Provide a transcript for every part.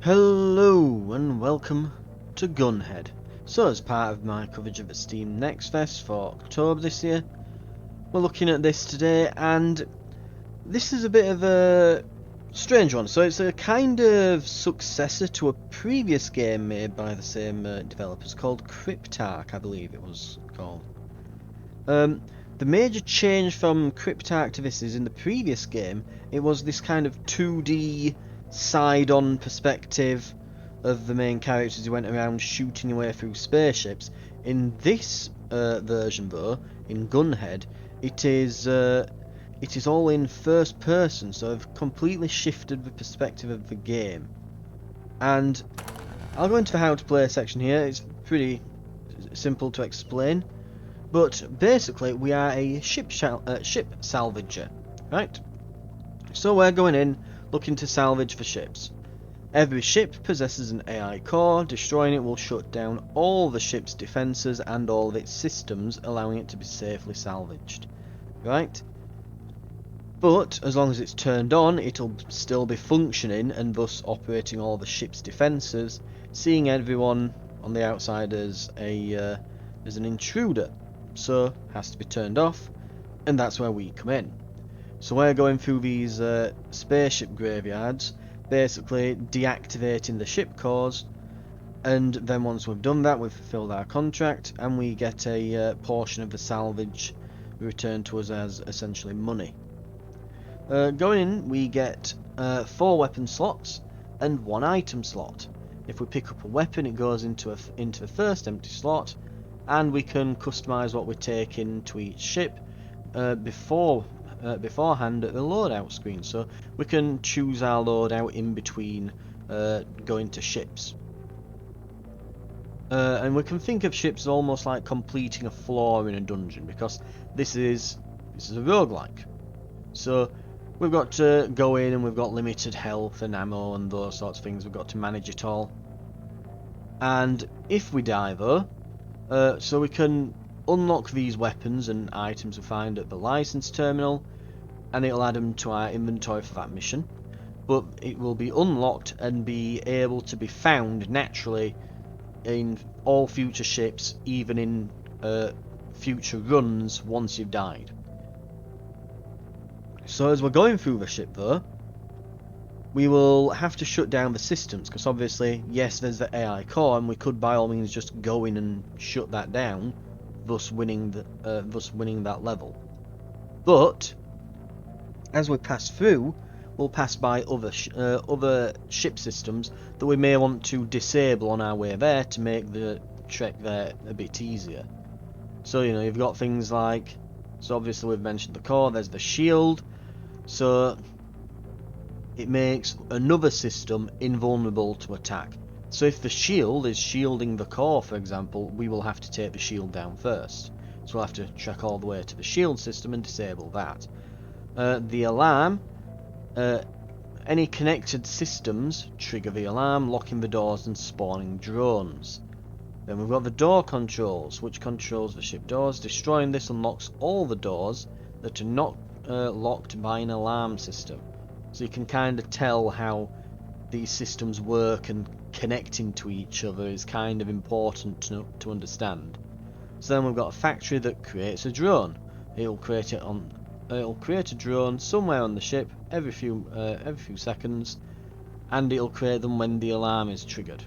Hello and welcome to Gunhead. So as part of my coverage of the Steam Next Fest for October this year, we're looking at this today, and this is a bit of a strange one. So it's a kind of successor to a previous game made by the same developers called Cryptarch, I believe it was called. The major change from Cryptarch to this is in the previous game, it was this kind of 2D side-on perspective of the main characters who went around shooting your way through spaceships. In this version, though, in Gunhead, it is all in first person, so I've completely shifted the perspective of the game. And I'll go into the how to play section here. It's pretty simple to explain. But basically, we are a ship salvager, right? So we're going in, looking to salvage for ships. Every ship possesses an AI core. Destroying it will shut down all the ship's defences and all of its systems, allowing it to be safely salvaged, right? But as long as it's turned on, it'll still be functioning and thus operating all the ship's defences, seeing everyone on the outside as an intruder. So has to be turned off, and that's where we come in. So we're going through these spaceship graveyards, basically deactivating the ship cores, and then once we've done that, we've fulfilled our contract, and we get a portion of the salvage returned to us as essentially money. Going in, we get 4 weapon slots and 1 item slot. If we pick up a weapon, it goes into the first empty slot, and we can customise what we take into each ship beforehand at the loadout screen. So we can choose our loadout in between going to ships. And we can think of ships as almost like completing a floor in a dungeon, because this is a roguelike. So we've got to go in, and we've got limited health and ammo and those sorts of things. We've got to manage it all. And if we die though, so we can unlock these weapons and items we find at the license terminal, and it'll add them to our inventory for that mission. But it will be unlocked and be able to be found naturally in all future ships, even in future runs once you've died. So as we're going through the ship though, we will have to shut down the systems, because obviously, yes, there's the AI core, and we could by all means just go in and shut that down, thus winning that level. But as we pass through, we'll pass by other ship systems that we may want to disable on our way there to make the trek there a bit easier. So you've got things like, so obviously we've mentioned the core. There's the shield, so it makes another system invulnerable to attack. So if the shield is shielding the core, for example, we will have to take the shield down first. So we'll have to trek all the way to the shield system and disable that. The alarm, any connected systems trigger the alarm, locking the doors and spawning drones. Then we've got the door controls, which controls the ship doors. Destroying this unlocks all the doors that are not locked by an alarm system. So you can kind of tell how these systems work, and connecting to each other is kind of important to understand. So then we've got a factory that creates a drone. It'll create a drone somewhere on the ship every few seconds, and it'll create them when the alarm is triggered.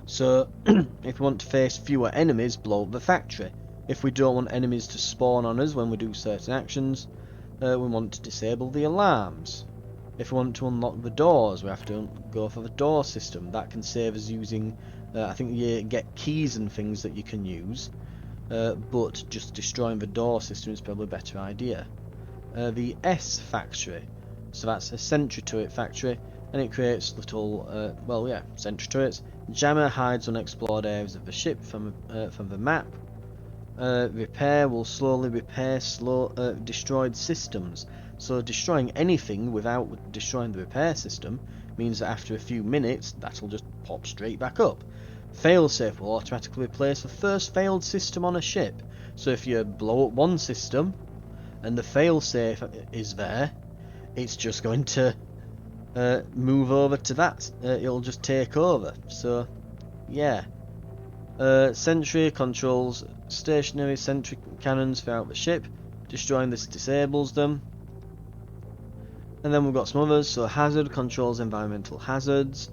So if we want to face fewer enemies, blow up the factory. If we don't want enemies to spawn on us when we do certain actions, we want to disable the alarms. If we want to unlock the doors, we have to go for the door system. That can save us using, I think you get keys and things that you can use, but just destroying the door system is probably a better idea. The S factory, so that's a sentry turret factory, and it creates little, sentry turrets. Jammer hides unexplored areas of the ship from the map. Repair will slowly repair destroyed systems. So destroying anything without destroying the repair system means that after a few minutes that'll just pop straight back up. Failsafe will automatically replace the first failed system on a ship. So if you blow up one system and the failsafe is there, it's just going to move over to that. It'll just take over. So, yeah. Sentry controls stationary sentry cannons throughout the ship. Destroying this disables them. And then we've got some others. So hazard controls environmental hazards.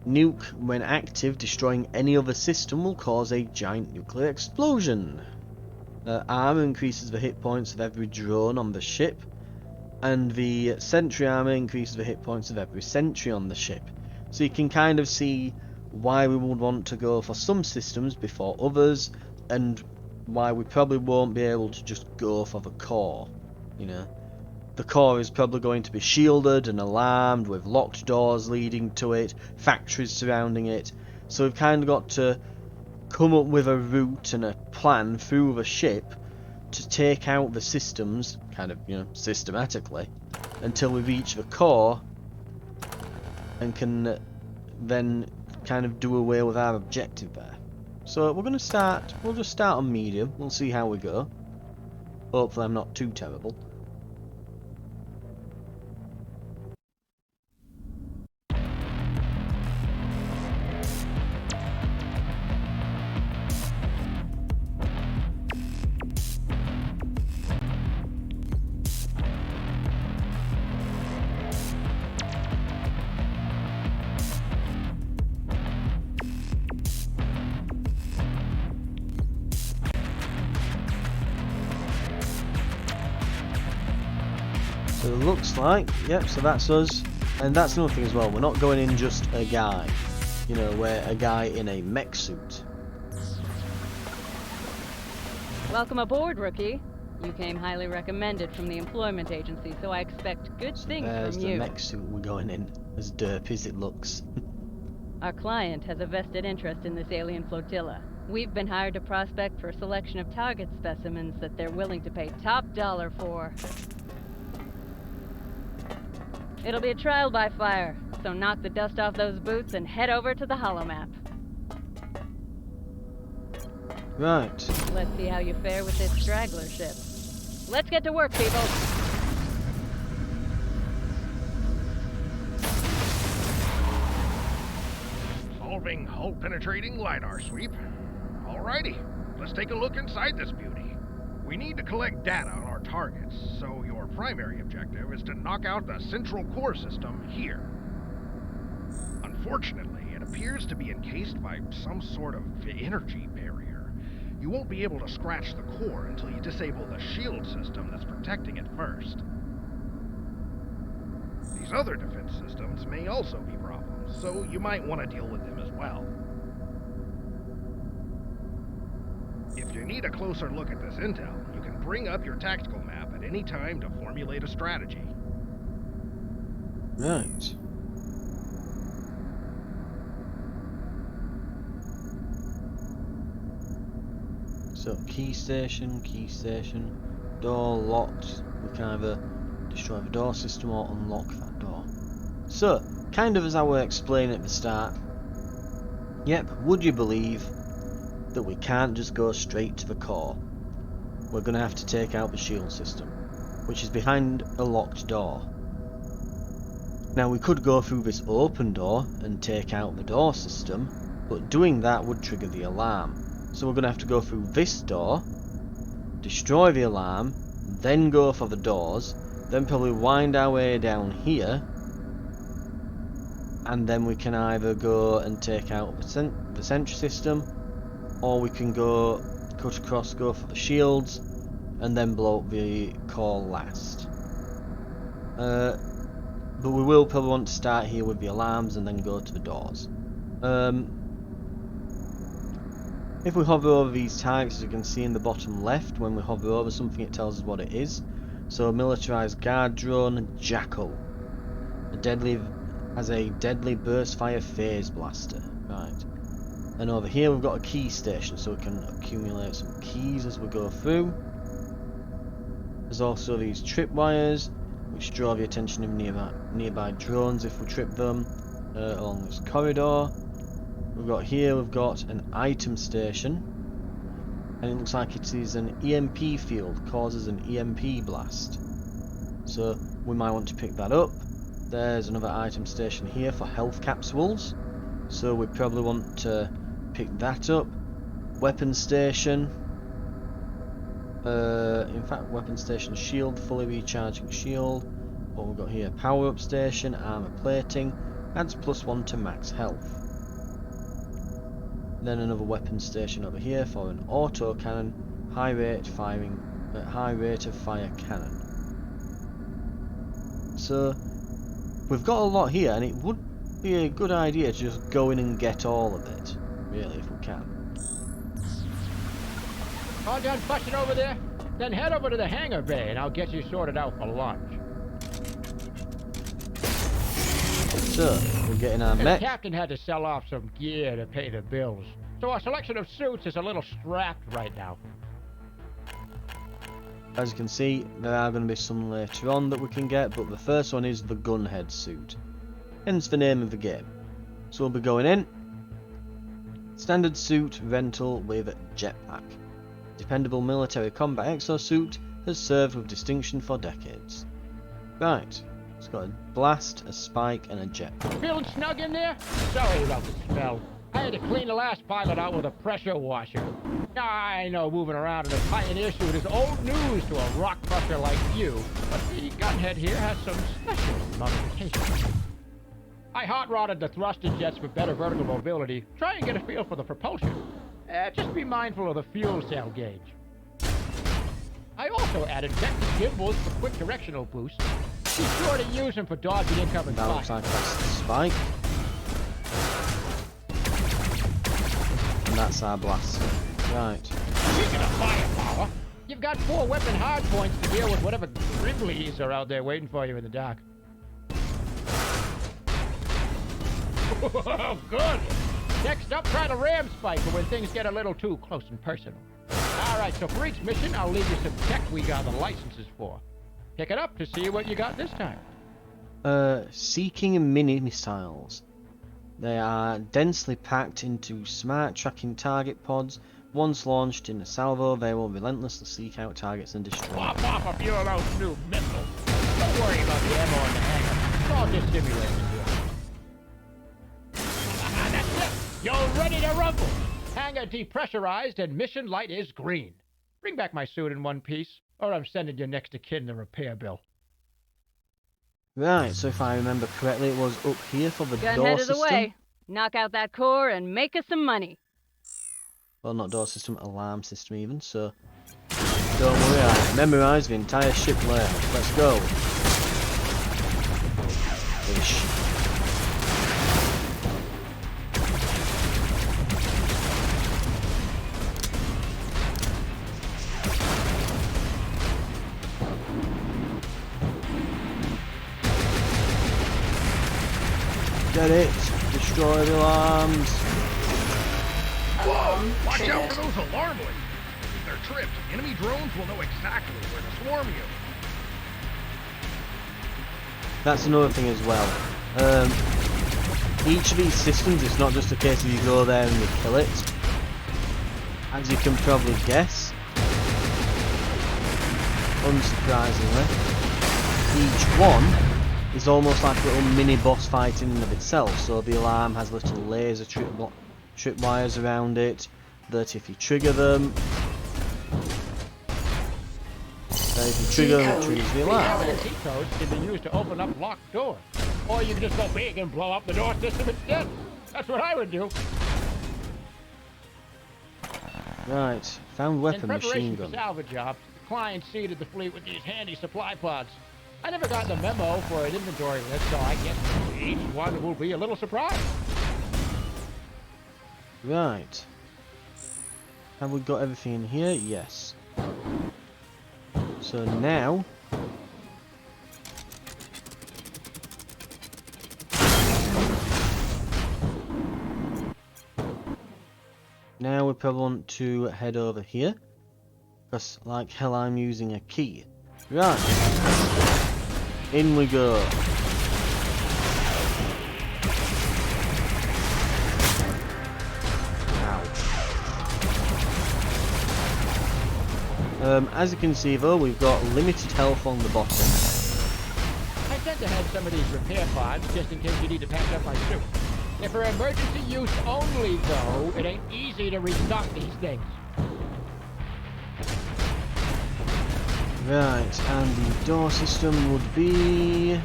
Nuke, when active, destroying any other system will cause a giant nuclear explosion. Armor increases the hit points of every drone on the ship. And the sentry armor increases the hit points of every sentry on the ship. So you can kind of see why we would want to go for some systems before others, and why we probably won't be able to just go for the core. You know, the core is probably going to be shielded and alarmed with locked doors leading to it, factories surrounding it. So we've kind of got to come up with a route and a plan through the ship to take out the systems, kind of, you know, systematically, until we reach the core and can then kind of do away with our objective there. So we'll just start on medium, we'll see how we go. Hopefully I'm not too terrible. So it looks like, yep, so that's us. And that's another thing as well, we're not going in just a guy. You know, we're a guy in a mech suit. Welcome aboard, rookie. You came highly recommended from the employment agency, so I expect good things There's from the you. mech suit we're going in, as derpy as it looks. Our client has a vested interest in this alien flotilla. We've been hired to prospect for a selection of target specimens that they're willing to pay top dollar for. It'll be a trial by fire, so knock the dust off those boots and head over to the holomap. Right. Let's see how you fare with this straggler ship. Let's get to work, people! Solving hull-penetrating LiDAR sweep. Alrighty, let's take a look inside this beauty. We need to collect data on our targets, so your primary objective is to knock out the central core system here. Unfortunately, it appears to be encased by some sort of energy barrier. You won't be able to scratch the core until you disable the shield system that's protecting it first. These other defense systems may also be problems, so you might want to deal with them as well. If you need a closer look at this intel, you can bring up your tactical map at any time to formulate a strategy. Right. So key station, door locked. We can either destroy the door system or unlock that door. So, kind of as I were explaining at the start, yep, would you believe that we can't just go straight to the core? We're going to have to take out the shield system, which is behind a locked door. Now we could go through this open door and take out the door system, but doing that would trigger the alarm. So we're going to have to go through this door, destroy the alarm, then go for the doors, then probably wind our way down here, and then we can either go and take out the sentry system, or we can go cut across, go for the shields, and then blow up the core last. But we will probably want to start here with the alarms and then go to the doors. If we hover over these targets, as you can see in the bottom left, when we hover over something it tells us what it is. So militarized guard drone, Jackal. Has a deadly burst fire phase blaster. Right. And over here we've got a key station, so we can accumulate some keys as we go through. There's also these tripwires, which draw the attention of nearby drones if we trip them along this corridor. We've got an item station, and it looks like it is an EMP field, causes an EMP blast. So we might want to pick that up. There's another item station here for health capsules, so we probably want to pick that up. Weapon station. In fact, weapon station shield, fully recharging shield. What we've got here, power up station, armor plating, adds +1 to max health. Then another weapon station over here for an auto cannon, high rate of fire cannon. So we've got a lot here, and it would be a good idea to just go in and get all of it, really, if we can. All done fussing over there? Then head over to the hangar bay and I'll get you sorted out for lunch. So, we're getting our The mech. captain had to sell off some gear to pay the bills, so our selection of suits is a little strapped right now. As you can see, there are going to be some later on that we can get, but the first one is the Gunhead suit. Hence the name of the game. So we'll be going in. Standard suit rental with jetpack. Dependable military combat exosuit, has served with distinction for decades. Right, it's got a blast, a spike, and a jetpack. Feeling snug in there? Sorry about the smell. I had to clean the last pilot out with a pressure washer. I know moving around in a Pioneer suit is old news to a rock crusher like you, but the Gunhead here has some special modifications. I hot-rodded the thruster jets for better vertical mobility. Try and get a feel for the propulsion. Just be mindful of the fuel cell gauge. I also added vector gimbals for quick directional boost. Be sure to use them for dodging incoming That looks fire. like that's the spike. And that's our blast. Right. Speaking of firepower, you've got 4 weapon hardpoints to deal with whatever gribblies are out there waiting for you in the dark. Oh, good! Next up, try the ram spike for when things get a little too close and personal. Alright, so for each mission, I'll leave you some tech we got the licenses for. Pick it up to see what you got this time. Seeking mini missiles. They are densely packed into smart tracking target pods. Once launched in a salvo, they will relentlessly seek out targets and destroy them. Pop off a few of those new missiles. Don't worry about the ammo in the hangar. It's all just simulated here. That's it! You're ready to rumble! Hangar depressurized and mission light is green. Bring back my suit in one piece, or I'm sending your next of kin the repair bill. Right, so if I remember correctly, it was up here for the door Gunhead is system. away. Knock out that core and make us some money. Well, not door system, alarm system even, so don't worry, I've memorised the entire ship layout. Let's go. Ish. Get it! Destroy the alarms! Whoa! Watch out for those alarm lasers. If they're tripped, enemy drones will know exactly where to swarm you. That's another thing as well. Each of these systems, it's not just a case of you go there and you kill it. As you can probably guess, unsurprisingly, each one is almost like a little mini boss fight in and of itself. So the alarm has little laser trip wires around it that if you trigger them, if you trigger them, it triggers the alarm. Key codes can be used to open up locked doors. Or you can just go big and blow up the door system instead. That's what I would do. Right, found weapon, In machine preparation gun. for salvage jobs, the client seeded the fleet with these handy supply pods. I never got the memo for an inventory list, so I guess each one will be a little surprise. Right. Have we got everything in here? Yes. So now... Now we probably want to head over here. Because like hell I'm using a key. Right. In we go. As you can see though, we've got limited health on the bottom. I said planned to have some of these repair pods just in case you need to patch up my suit. If for emergency use only, though, it ain't easy to restock these things. Right, and the door system would be... I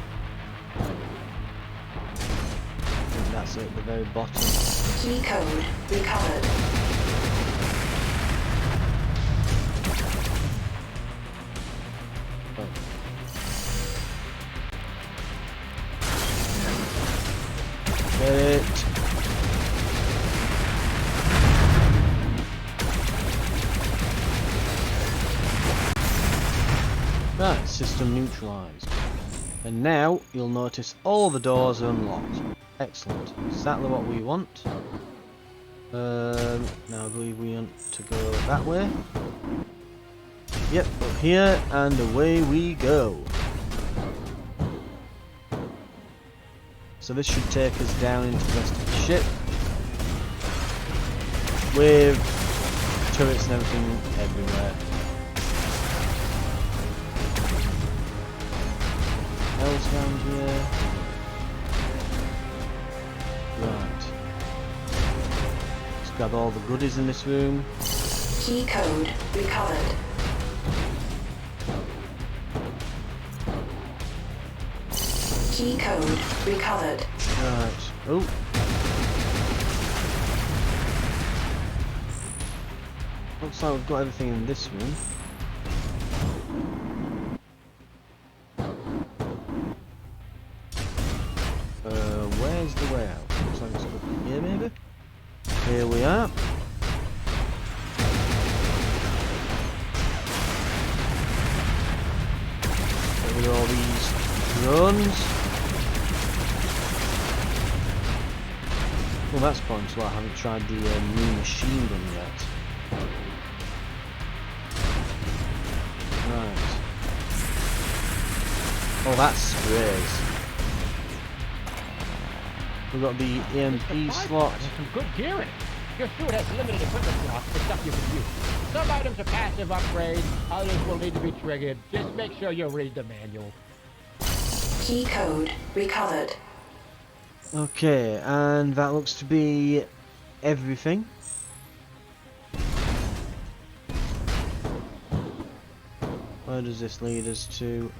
think that's at the very bottom. Key code recovered. Get it. Right, system neutralised. And now you'll notice all the doors are unlocked. Excellent. Exactly what we want. Now I believe we want to go that way. Yep, up here and away we go. So this should take us down into the rest of the ship with turrets and everything everywhere. Else around here? Right. Let's grab all the goodies in this room. Key code recovered. Key code recovered. Right. Oh. Looks like we've got everything in this room. Where's the way out? Looks like it's up here maybe? Here we are. Get rid of all these drones. Well, that's pointing to I haven't tried the new machine gun yet. Right. Oh, that sprays. We've got the EMP slot. There's some good gear in it. Your suit has limited equipment slots for stuff you can use. Some items are passive upgrades, others will need to be triggered. Just make sure you read the manual. Key code recovered. Okay, and that looks to be everything. Where does this lead us to?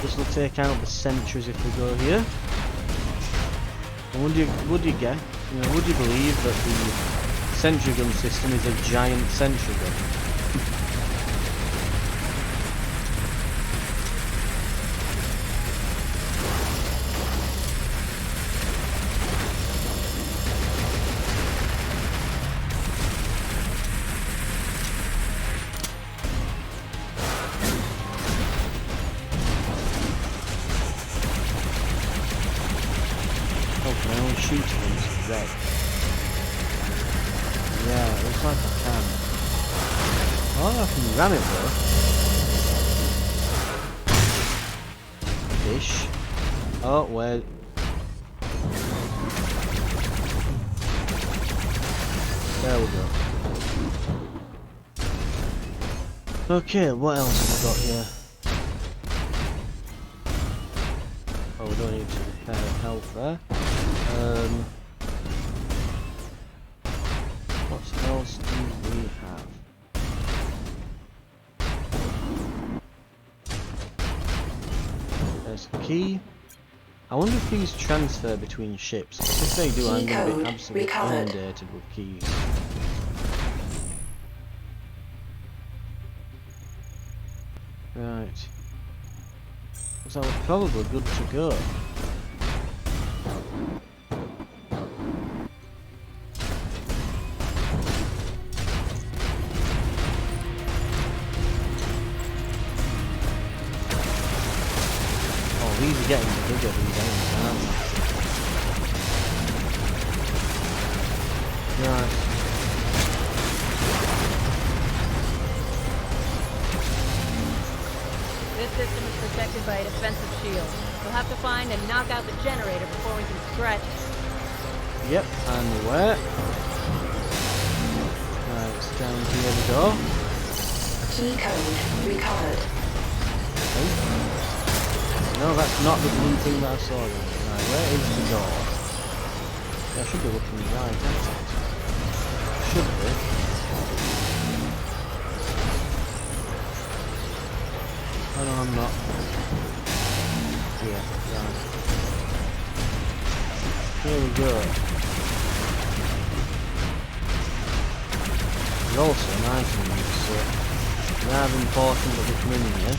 This will take out the sentries if we go here. Would you get? You know, would you believe that the sentry gun system is a giant sentry gun? Can I only shoot it when it's red? Yeah, it looks like I can. Oh, I can ram it though. Ish. Oh, where? There we go. Okay, what else have we got here? Oh, we don't need to health there. What else do we have? There's a key. I wonder if these transfer between ships. If they do, I'm going to be absolutely inundated with keys. Right. So we're probably good to go. These are getting bigger, these enemies, aren't they? Right. This system is protected by a defensive shield. We'll have to find and knock out the generator before we can scratch it. Yep, and where? Right, it's down here we go. Key code recovered. Oh. No, that's not the blue thing that I saw then. Right, where is the door? Yeah, I should be looking right at it. Should be. Oh no, I'm not. Yeah, right. Here we go. There's also an item in this, so rather important that we come in here.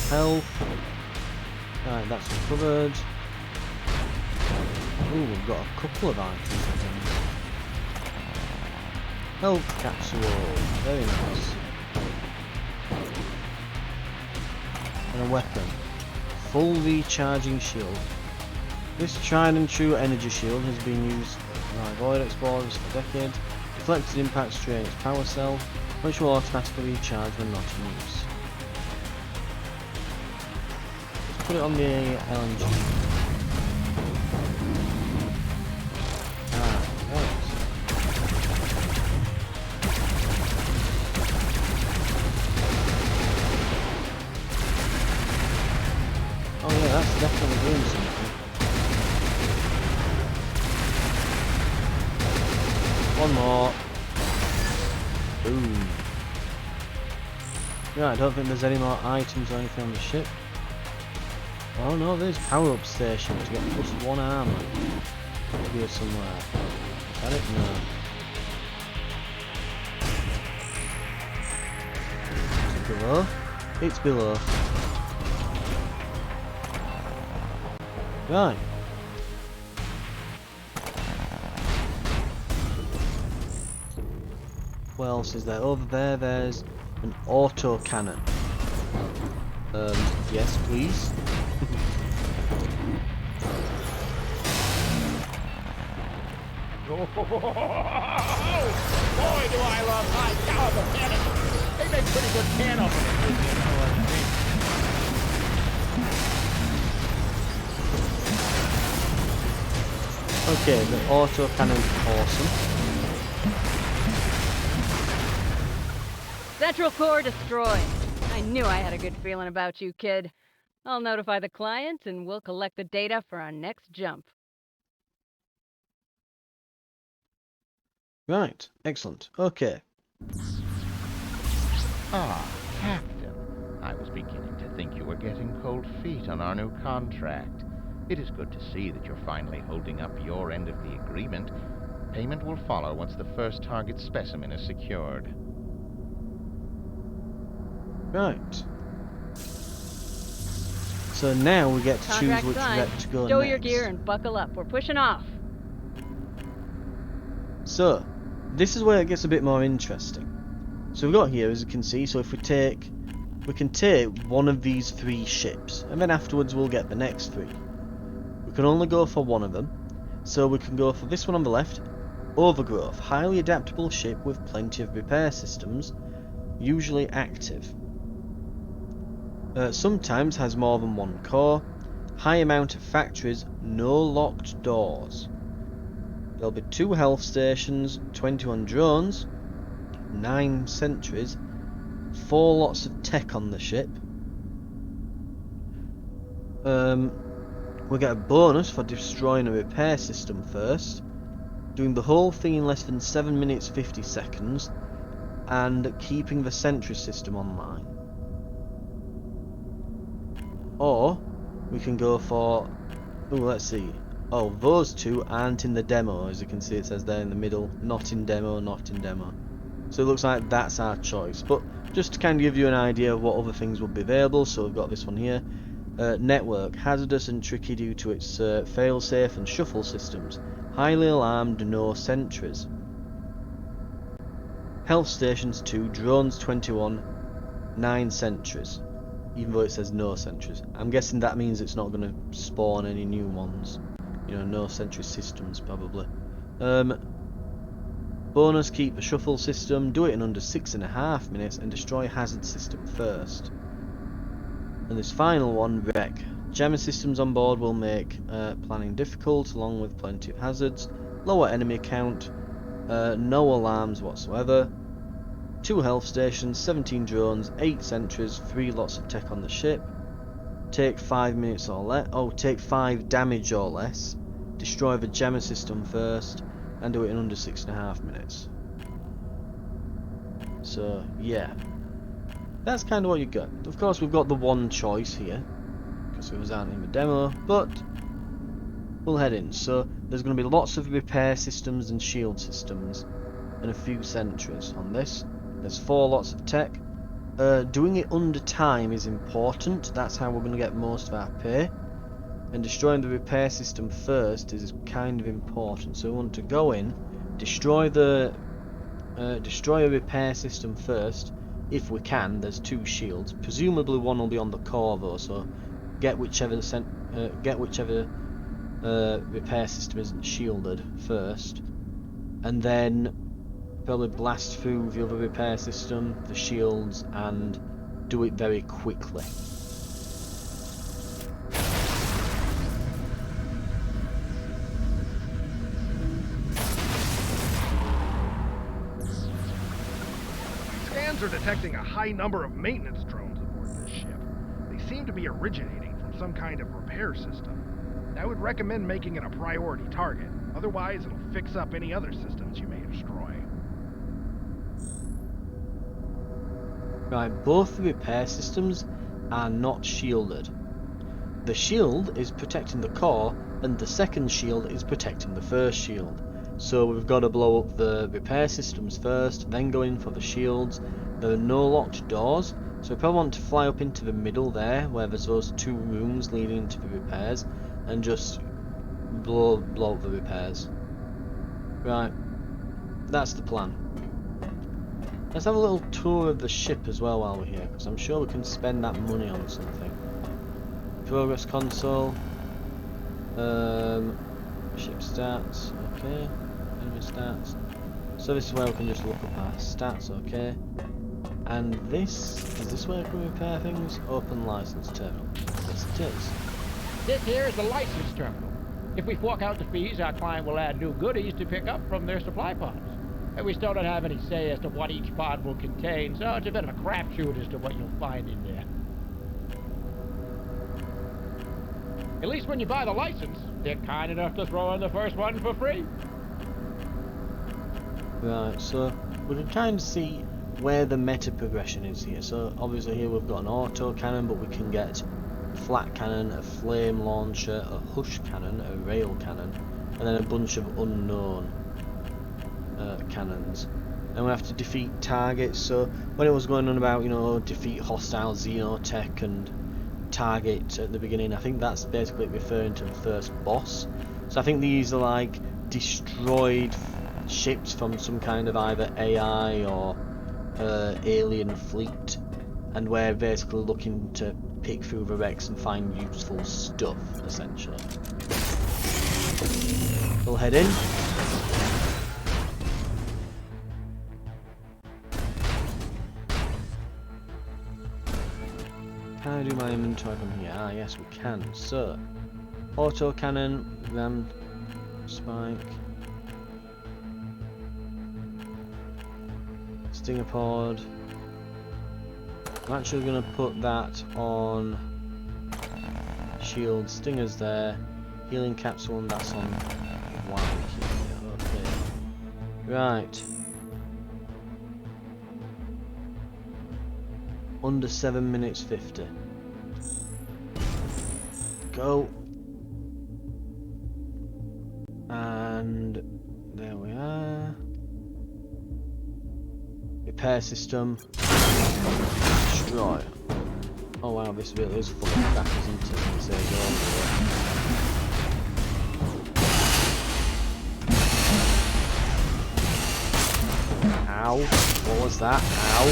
Health. Right, that's covered. Ooh, we've got a couple of items, I think. Health capsule. Very nice. And a weapon. Full recharging shield. This tried and true energy shield has been used by Void Explorers for decades. Deflected impacts drain its power cell, which will automatically recharge when not in use. Let's put it on the LNG. Ah, right. Oh yeah, that's definitely doing something. One more. Boom. Yeah, I don't think there's any more items or anything on the ship. Oh no, there's power-up station to get +1 armor. Here somewhere. Is that it? No. Is it below? It's below. Right. What else is there? Over there, there's an auto cannon. Yes, please. Oh, boy, do I love high caliber cannons. They make pretty good can openers, if you know what I mean. Okay, the auto cannon's awesome. Central core destroyed. I knew I had a good feeling about you, kid. I'll notify the client and we'll collect the data for our next jump. Right, excellent. Okay. Ah, Captain. I was beginning to think you were getting cold feet on our new contract. It is good to see that you're finally holding up your end of the agreement. Payment will follow once the first target specimen is secured. Right. So now we get to choose Contract which signed. rep to go Stow next. your gear and buckle up. We're pushing off. So, this is where it gets a bit more interesting. So we've got here, as you can see, so if we can take one of these 3 ships, and then afterwards we'll get the next 3. We can only go for one of them, so we can go for this one on the left, Overgrowth, highly adaptable ship with plenty of repair systems, usually active. Sometimes has more than one core, high amount of factories, no locked doors. There'll be 2 health stations, 21 drones, 9 sentries, 4 lots of tech on the ship. We get a bonus for destroying a repair system first, doing the whole thing in less than 7 minutes 50 seconds, and keeping the sentry system online. Or we can go for, let's see. Oh, those 2 aren't in the demo, as you can see it says there in the middle, not in demo, not in demo. So it looks like that's our choice, but just to kind of give you an idea of what other things would be available, so we've got this one here. Network, hazardous and tricky due to its fail-safe and shuffle systems. Highly alarmed, no sentries. Health stations 2, drones 21, 9 sentries. Even though it says no sentries. I'm guessing that means it's not going to spawn any new ones. You know, no sentry systems probably. Bonus, keep the shuffle system, do it in under 6.5 minutes and destroy hazard system first. And this final one, wreck. Jammer systems on board will make planning difficult, along with plenty of hazards. Lower enemy count, no alarms whatsoever. 2 health stations, 17 drones, 8 sentries, 3 lots of tech on the ship. Take 5 minutes or less. Oh, take 5 damage or less. Destroy the jammer system first, and do it in under 6.5 minutes. So, yeah. That's kind of what you got. Of course, we've got the one choice here, because it was out in the demo, but we'll head in. So, there's going to be lots of repair systems and shield systems, and a few sentries on this. There's 4 lots of tech. Doing it under time is important. That's how we're going to get most of our pay. And destroying the repair system first is kind of important. So we want to go in, destroy a repair system first, if we can. There's 2 shields. Presumably one will be on the core though. So get whichever repair system isn't shielded first, and then probably blast through the other repair system, the shields, and do it very quickly. Scans are detecting a high number of maintenance drones aboard this ship. They seem to be originating from some kind of repair system. I would recommend making it a priority target. Otherwise, it'll fix up any other systems you may destroy. Right, both the repair systems are not shielded. The shield is protecting the core, and the second shield is protecting the first shield. So we've got to blow up the repair systems first, then go in for the shields. There are no locked doors, so we probably want to fly up into the middle there, where there's those 2 rooms leading into the repairs, and just blow up the repairs. Right, that's the plan. Let's have a little tour of the ship as well while we're here, because I'm sure we can spend that money on something. Progress console. Ship stats, okay. Enemy stats. So this is where we can just look up our stats, okay. And this, is this where we can repair things? Open license terminal. Yes it is. This here is the license terminal. If we fork out the fees, our client will add new goodies to pick up from their supply pods. And we still don't have any say as to what each pod will contain, so it's a bit of a crapshoot as to what you'll find in there. At least when you buy the license, they're kind enough to throw in the first one for free. Right, so we can kind of see where the meta progression is here. So obviously here we've got an auto cannon, but we can get a flat cannon, a flame launcher, a hush cannon, a rail cannon, and then a bunch of unknown cannons. And we have to defeat targets. So when it was going on about, you know, defeat hostile xenotech and target at the beginning, I think that's basically referring to the first boss. So I think these are like destroyed ships from some kind of either AI or alien fleet, and we're basically looking to pick through the wrecks and find useful stuff, essentially. We'll head in. Can I do my inventory from here? Ah, yes, we can. So, auto cannon, ram spike, stinger pod. I'm actually going to put that on shield. Stingers there, healing capsule, and that's on white here. Okay, right. Under 7 minutes 50. Go. And there we are. Repair system. Destroy. Oh wow, this really is full of crap, isn't it? This is all. Ow. What was that? Ow.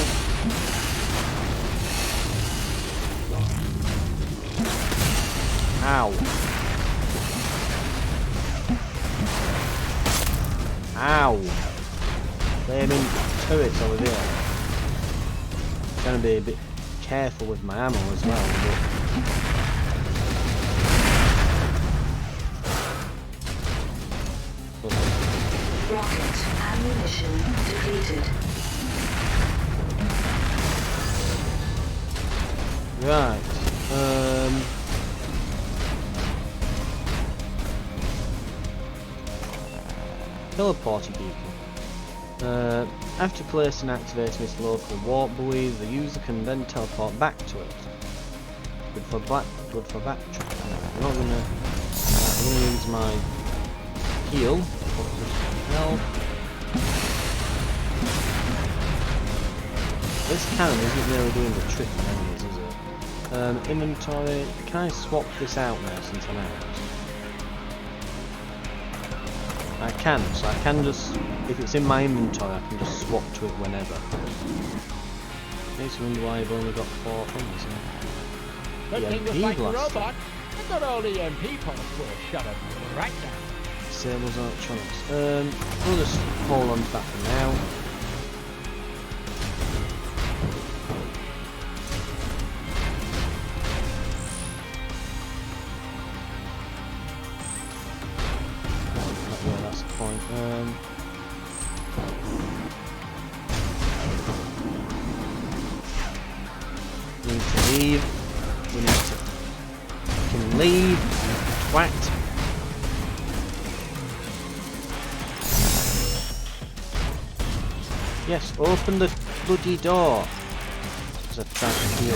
Ow. Ow. Flaming turrets over there. Trying to be a bit careful with my ammo as well. But Rocket ammunition depleted. Right. Teleporting beacon. After placing and activating this local warp buoy, the user can then teleport back to it. Good for backtracking. I'm not gonna. I'm gonna use my heal. Health. This cannon isn't really doing the trick on enemies, is it? Inventory. Can I swap this out now since I'm out? I can, so I can just, if it's in my inventory, I can just swap to it whenever. Makes me wonder why I've only got 4 things. Good thing EMP you're fighting blaster. robot. The good old EMP pulse will shut it right down. Disables electronics. We'll just hold on to that for now. Yeah, that's the point. We need to leave. We need to fucking leave. Twat. Yes, open the bloody door. Because I've tried to heal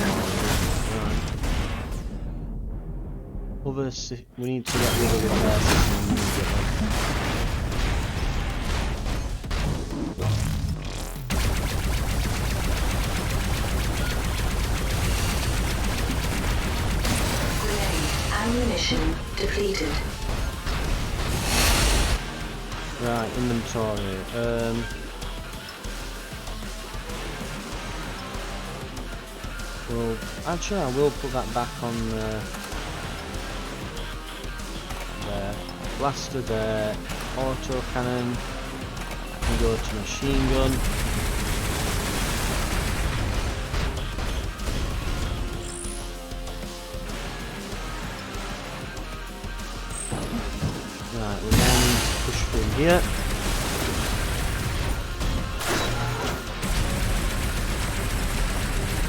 all right. We need to get rid of the repair system immediately. Grenade ammunition depleted. Right, inventory. Well, actually, I will put that back on there. Blaster there. Auto cannon. And go to machine gun. Right, we now need to push through here.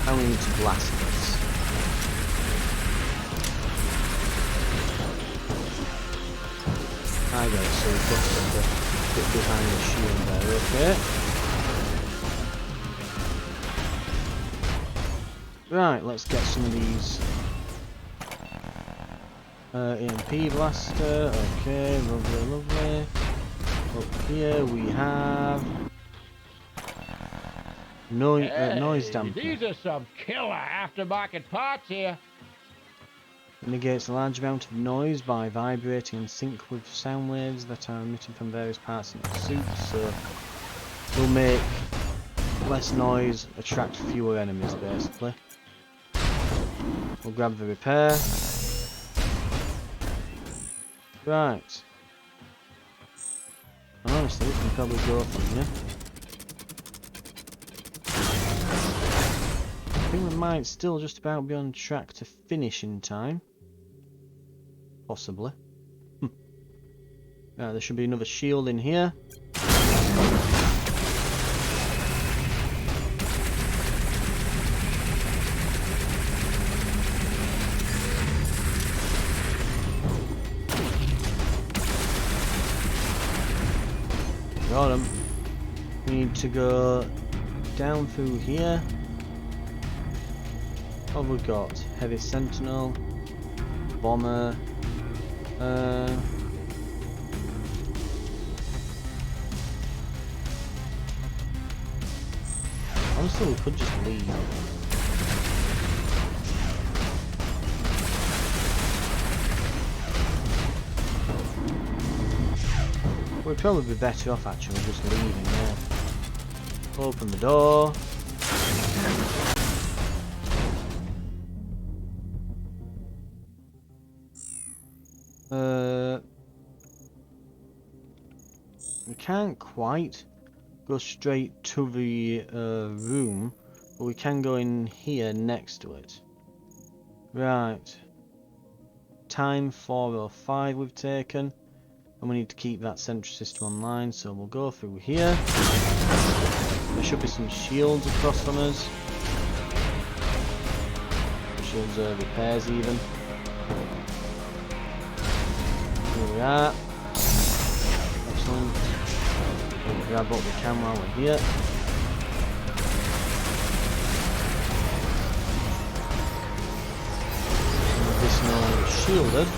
And we need to blast this. I got it, so we've got to get behind the shield there, okay. Right, let's get some of these. EMP blaster, okay, lovely, lovely. Up here we have noise Hey, damper. these are some killer aftermarket parts here. Negates a large amount of noise by vibrating in sync with sound waves that are emitted from various parts of the suit, so will make less noise, attract fewer enemies basically. We'll grab the repair. Right. And honestly, we can probably go from here. I think we might still just about be on track to finish in time. Possibly. Right, there should be another shield in here. Got him. We need to go down through here. What have we got? Heavy Sentinel, Bomber. Honestly, we could just leave. We'd probably be better off actually just leaving there. Open the door. We can't quite go straight to the room, but we can go in here next to it. Right. Time 4:05 we've taken. And we need to keep that sentry system online, so we'll go through here. There should be some shields across on us. Shields repairs even. Here we are. Excellent. We'll grab what we can while we're here. This no is shielded.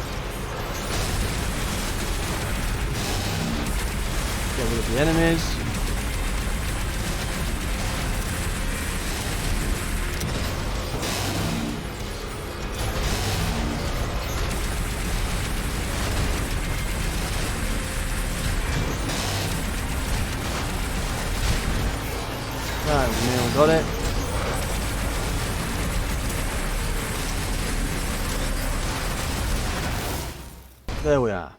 Get rid of the enemies. Right, we nearly got it. There we are.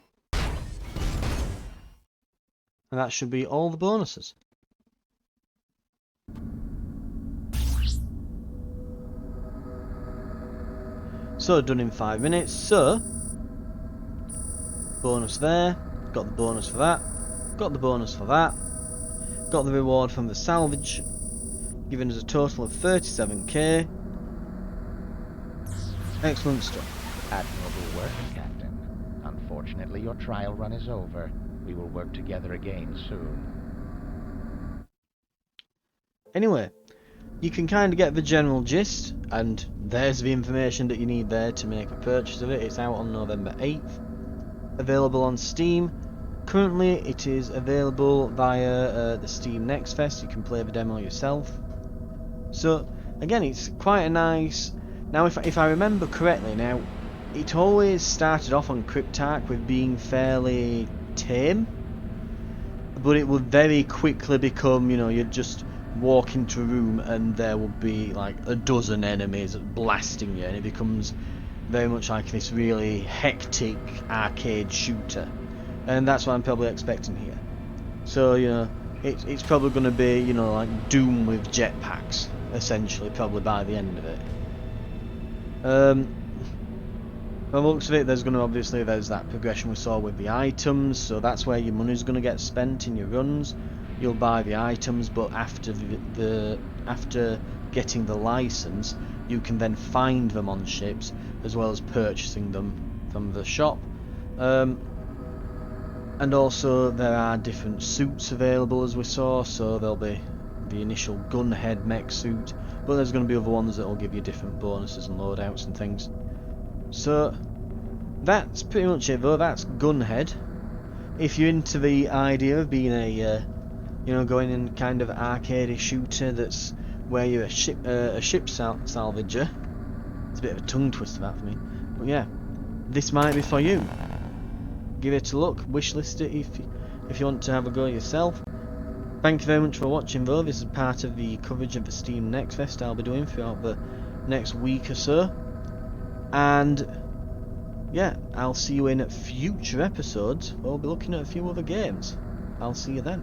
And that should be all the bonuses. So done in 5 minutes. So bonus there. Got the bonus for that. Got the bonus for that. Got the reward from the salvage, giving us a total of 37k. Excellent stuff. Admirable work, Captain. Unfortunately, your trial run is over. We will work together again soon. Anyway, you can kind of get the general gist, and there's the information that you need there to make a purchase of it. It's out on November 8th. Available on Steam. Currently, it is available via the Steam Next Fest. You can play the demo yourself. So, again, it's quite a nice... Now, if I remember correctly, now, it always started off on Cryptarch with being fairly tame, but it would very quickly become, you know, you'd just walk into a room and there would be like a dozen enemies blasting you, and it becomes very much like this really hectic arcade shooter, and that's what I'm probably expecting here. So, you know, it's probably going to be, you know, like Doom with jetpacks, essentially, probably by the end of it. By the looks of it, there's that progression we saw with the items, so that's where your money's going to get spent in your runs. You'll buy the items, but after after getting the license, you can then find them on ships, as well as purchasing them from the shop. And also there are different suits available, as we saw, so there'll be the initial Gunhead mech suit, but there's going to be other ones that will give you different bonuses and loadouts and things. So that's pretty much it though. That's Gunhead. If you're into the idea of being a you know, going in kind of arcade shooter that's where you're a ship salvager, it's a bit of a tongue twister that for me, but yeah, this might be for you. Give it a look, wishlist it if you want to have a go yourself. Thank you very much for watching though. This is part of the coverage of the Steam Next Fest I'll be doing throughout the next week or so. And yeah, I'll see you in future episodes. We'll be looking at a few other games. I'll see you then.